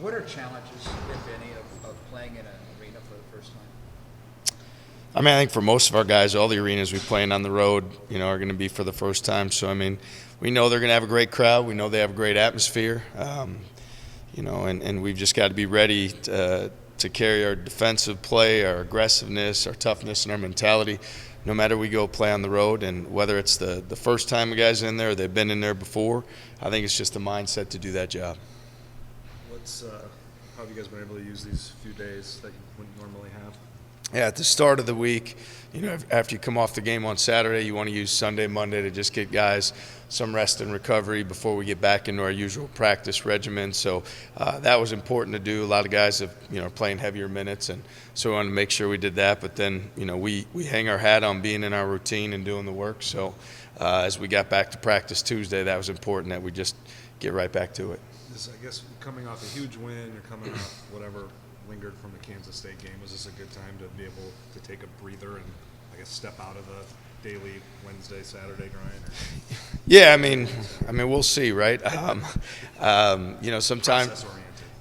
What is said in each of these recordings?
What are challenges, if any, of playing in an arena for the first time? I mean, I think for most of our guys, all the arenas we play in on the road, are going to be for the first time. So, I mean, we know they're going to have a great crowd. We know they have a great atmosphere. And we've just got to be ready to carry our defensive play, our aggressiveness, our toughness, and our mentality, no matter we go play on the road. And whether it's the first time a guy's in there or they've been in there before, I think it's just the mindset to do that job. How have you guys been able to use these few days that you wouldn't normally have? Yeah, at the start of the week, after you come off the game on Saturday, you want to use Sunday, Monday to just get guys some rest and recovery before we get back into our usual practice regimen. So that was important to do. A lot of guys are playing heavier minutes, and so we wanted to make sure we did that. But then, we hang our hat on being in our routine and doing the work. So as we got back to practice Tuesday, that was important that we just get right back to it. I guess coming off a huge win, you're coming off whatever lingered from the Kansas State game. Was this a good time to be able to take a breather and, I guess, step out of the daily Wednesday, Saturday grind? Yeah, I mean, we'll see, right? Sometimes.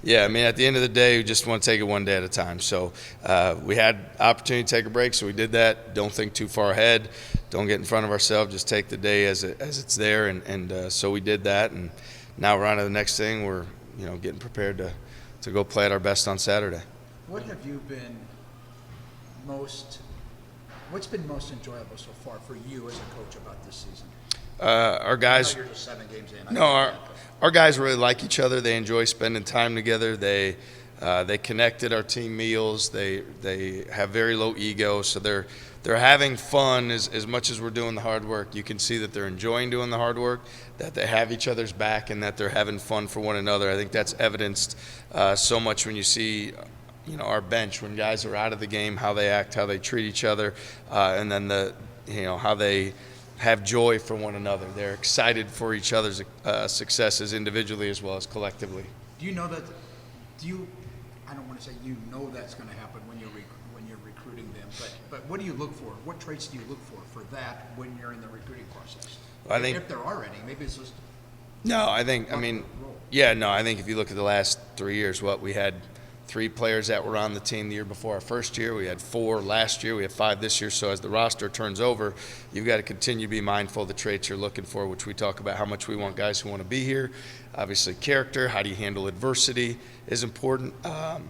Yeah, I mean, at the end of the day, we just want to take it one day at a time. So we had opportunity to take a break, so we did that. Don't think too far ahead. Don't get in front of ourselves. Just take the day as it's there, and so we did that. And now we're on to the next thing. We're getting prepared to go play at our best on Saturday. What's been most enjoyable so far for you as a coach about this season? Our guys. I know you're just 7 games in. No, our guys really like each other. They enjoy spending time together. They connect at our team meals. They have very low ego, so they're having fun as much as we're doing the hard work. You can see that they're enjoying doing the hard work, that they have each other's back, and that they're having fun for one another. I think that's evidenced so much when you see our bench, when guys are out of the game, how they act, how they treat each other, and then how they have joy for one another. They're excited for each other's successes individually as well as collectively. Do you know that? I don't want to say that's going to happen when you're recruiting them, but what do you look for? What traits do you look for that when you're in the recruiting process? I think if there are any, maybe it's just. No, I think if you look at the last 3 years, we had 3 players that were on the team the year before our first year. We had 4 last year. We have 5 this year. So as the roster turns over, you've got to continue to be mindful of the traits you're looking for, which we talk about how much we want guys who want to be here. Obviously, character, how do you handle adversity is important. Are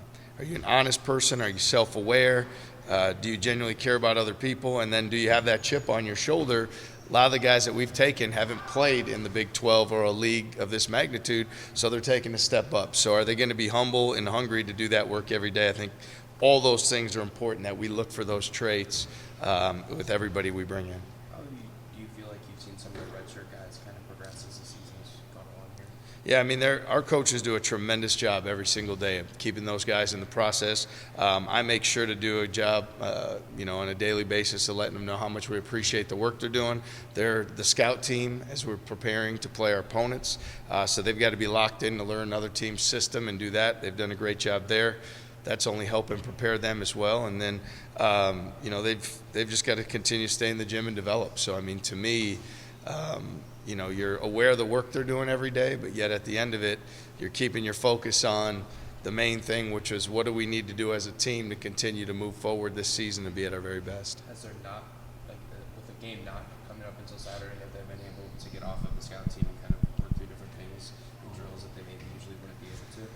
you an honest person? Are you self-aware? Do you genuinely care about other people? And then do you have that chip on your shoulder? A lot of the guys that we've taken haven't played in the Big 12 or a league of this magnitude, so they're taking a step up. So are they going to be humble and hungry to do that work every day? I think all those things are important, that we look for those traits with everybody we bring in. How do you feel like you've seen some of the redshirt guys kind of progress as the season has gone along here? Yeah, I mean, our coaches do a tremendous job every single day of keeping those guys in the process. I make sure to do a job, on a daily basis of letting them know how much we appreciate the work they're doing. They're the scout team as we're preparing to play our opponents, so they've got to be locked in to learn another team's system and do that. They've done a great job there. That's only helping prepare them as well. And then, they've just got to continue to stay in the gym and develop. So, I mean, to me, you're aware of the work they're doing every day, but yet at the end of it, you're keeping your focus on the main thing, which is what do we need to do as a team to continue to move forward this season and be at our very best. Has there not, with the game not coming up until Saturday, have they been able to get off of the scout team and kind of work through different things and drills that they maybe usually wouldn't be able to?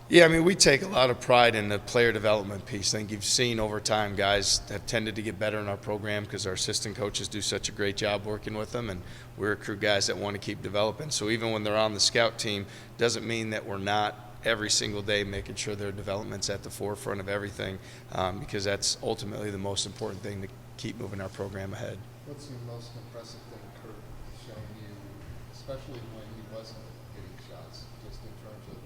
Yeah, I mean, we take a lot of pride in the player development piece. I think you've seen over time guys have tended to get better in our program because our assistant coaches do such a great job working with them, and we recruit guys that want to keep developing. So even when they're on the scout team, doesn't mean that we're not every single day making sure their development's at the forefront of everything, because that's ultimately the most important thing to keep moving our program ahead. What's your most impressive thing Kurt has shown you, especially when he wasn't getting shots, just in terms of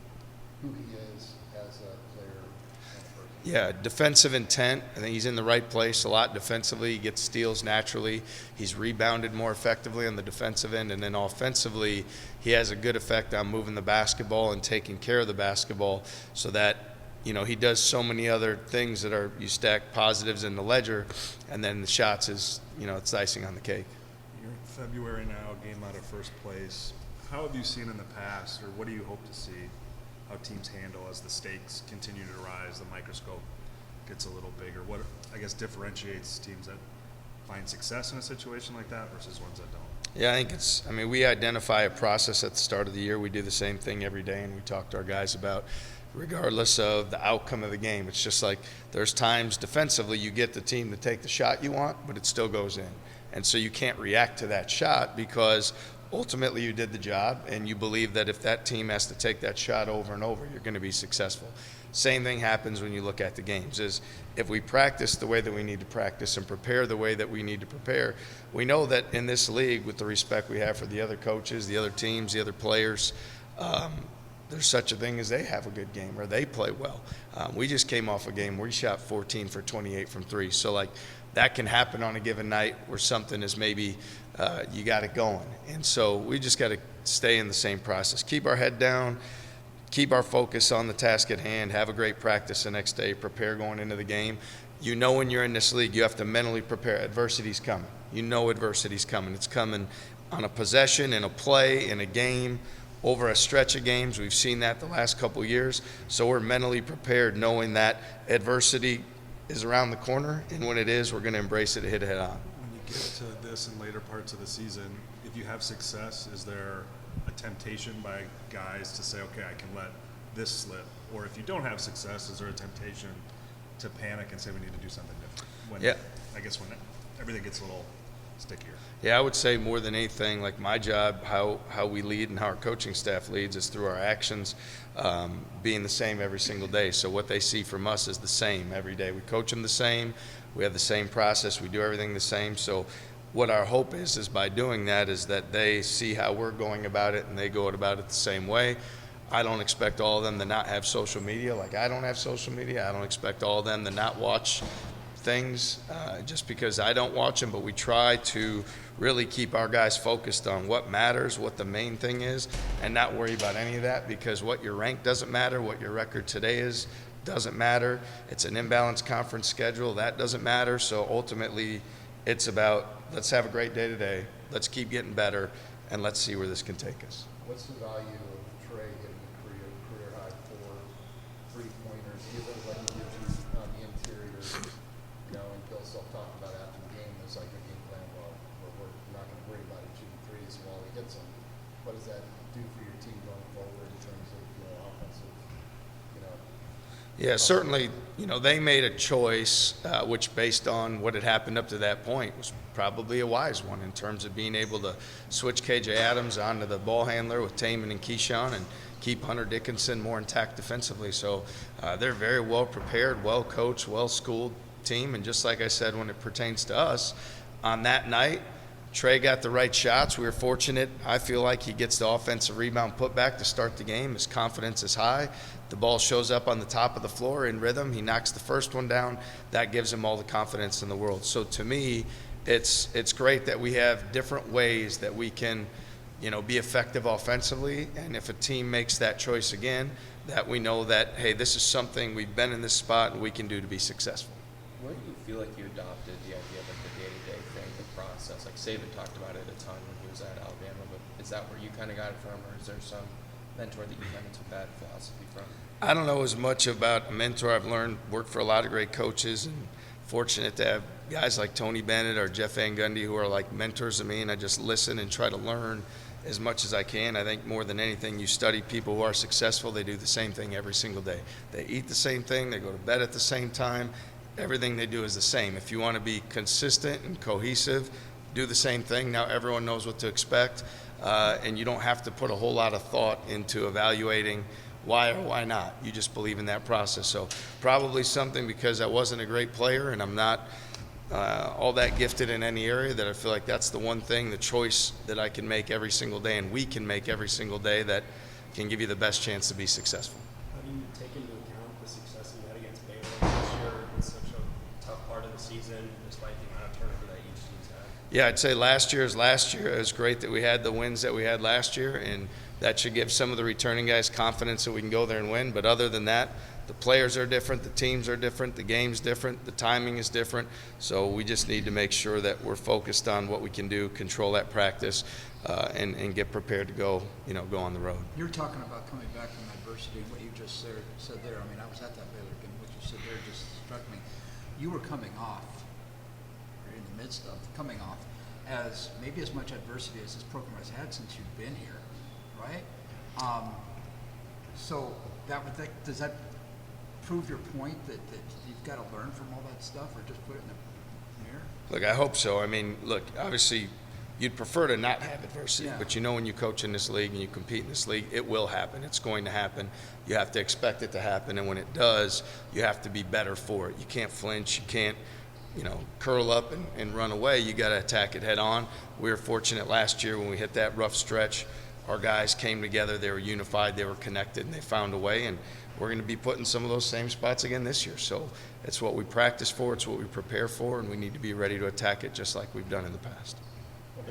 who he is as a player and a person? Yeah, defensive intent. I think he's in the right place a lot defensively. He gets steals naturally. He's rebounded more effectively on the defensive end. And then offensively, he has a good effect on moving the basketball and taking care of the basketball so that, he does so many other things that you stack positives in the ledger, and then the shots is, it's icing on the cake. You're in February now, game out of first place. How have you seen in the past, or what do you hope to see how teams handle as the stakes continue to rise, the microscope gets a little bigger? What, I guess, differentiates teams that find success in a situation like that versus ones that don't? Yeah, I think we identify a process at the start of the year. We do the same thing every day, and we talk to our guys about, regardless of the outcome of the game, it's just like there's times defensively you get the team to take the shot you want, but it still goes in. And so you can't react to that shot because ultimately you did the job, and you believe that if that team has to take that shot over and over, you're going to be successful. Same thing happens when you look at the games. Is if we practice the way that we need to practice and prepare the way that we need to prepare, we know that in this league, with the respect we have for the other coaches, the other teams, the other players, there's such a thing as they have a good game or they play well. We just came off a game where we shot 14 for 28 from three. So, like, that can happen on a given night where something is maybe you got it going. And so we just got to stay in the same process. Keep our head down, keep our focus on the task at hand, have a great practice the next day, prepare going into the game. You know when you're in this league, you have to mentally prepare. Adversity's coming. You know adversity's coming. It's coming on a possession, in a play, in a game, over a stretch of games. We've seen that the last couple of years. So we're mentally prepared knowing that adversity is around the corner, and when it is, we're going to embrace it and hit it head on. When you get to this in later parts of the season, if you have success, is there a temptation by guys to say, okay, I can let this slip? Or if you don't have success, is there a temptation to panic and say we need to do something different? When, yeah. I guess when everything gets a little stickier. Yeah, I would say more than anything, like my job, how we lead and how our coaching staff leads is through our actions being the same every single day. So what they see from us is the same every day. We coach them the same. We have the same process. We do everything the same. So what our hope is by doing that is that they see how we're going about it and they go about it the same way. I don't expect all of them to not have social media like I don't have social media. I don't expect all of them to not watch things just because I don't watch them, but we try to really keep our guys focused on what matters, what the main thing is, and not worry about any of that, because what your rank doesn't matter, what your record today is doesn't matter. It's an imbalanced conference schedule, that doesn't matter. So ultimately it's about, let's have a great day today, let's keep getting better, and let's see where this can take us. What's the value of Trey hitting a career high 4 3-pointers? Given what he gives you on the interior, you know, and Bill Self talked about after the game, there's like a game plan. Well, we're not going to worry about it shooting threes while he hits them. What does that do for your team going forward in terms of, you know, offensive, you know? Yeah, certainly, you know, they made a choice, which based on what had happened up to that point was probably a wise one in terms of being able to switch KJ Adams onto the ball handler with Taman and Keyshawn and keep Hunter Dickinson more intact defensively. So they're very well prepared, well coached, well schooled team. And just like I said, when it pertains to us, on that night, Trey got the right shots. We were fortunate. I feel like he gets the offensive rebound putback to start the game. His confidence is high. The ball shows up on the top of the floor in rhythm. He knocks the first one down. That gives him all the confidence in the world. So to me, it's great that we have different ways that we can, you know, be effective offensively. And if a team makes that choice again, that we know that, hey, this is something we've been in this spot and we can do to be successful. When do you feel like you adopted the idea of like the day-to-day thing, the process? Like Saban talked about it a ton when he was at Alabama, but is that where you kind of got it from, or is there some mentor that you kind of took that philosophy from? I don't know as much about a mentor. I've learned, worked for a lot of great coaches, and fortunate to have guys like Tony Bennett or Jeff Van Gundy who are like mentors to me, and I just listen and try to learn as much as I can. I think more than anything, you study people who are successful. They do the same thing every single day. They eat the same thing. They go to bed at the same time. Everything they do is the same. If you want to be consistent and cohesive, do the same thing. Now everyone knows what to expect, and you don't have to put a whole lot of thought into evaluating why or why not. You just believe in that process. So probably something because I wasn't a great player and I'm not all that gifted in any area, that I feel like that's the one thing, the choice that I can make every single day and we can make every single day that can give you the best chance to be successful. How do you take into account the success you had against Baylor this year in such a tough part of the season, despite the amount of turnover that each team's had? Yeah, I'd say last year is last year. It was great that we had the wins that we had last year, and that should give some of the returning guys confidence that we can go there and win. But other than that, the players are different, the teams are different, the game's different, the timing is different. So we just need to make sure that we're focused on what we can do, control that practice, and get prepared to go on the road. You're talking about coming back from adversity, and what you just said there. I mean, I was at that Baylor game. What you said there just struck me. You were coming off, or in the midst of coming off, as maybe as much adversity as this program has had since you've been here, right? So does that prove your point that you've got to learn from all that stuff, or just put it in the mirror? Look, I hope so. I mean, look, obviously you'd prefer to not have adversity, Yeah. but when you coach in this league and you compete in this league, it will happen. It's going to happen. You have to expect it to happen, and when it does, you have to be better for it. You can't flinch. You can't, curl up and run away. You got to attack it head on. We were fortunate last year when we hit that rough stretch. Our guys came together. They were unified. They were connected, and they found a way. And we're going to be put in some of those same spots again this year. So it's what we practice for. It's what we prepare for, and we need to be ready to attack it just like we've done in the past.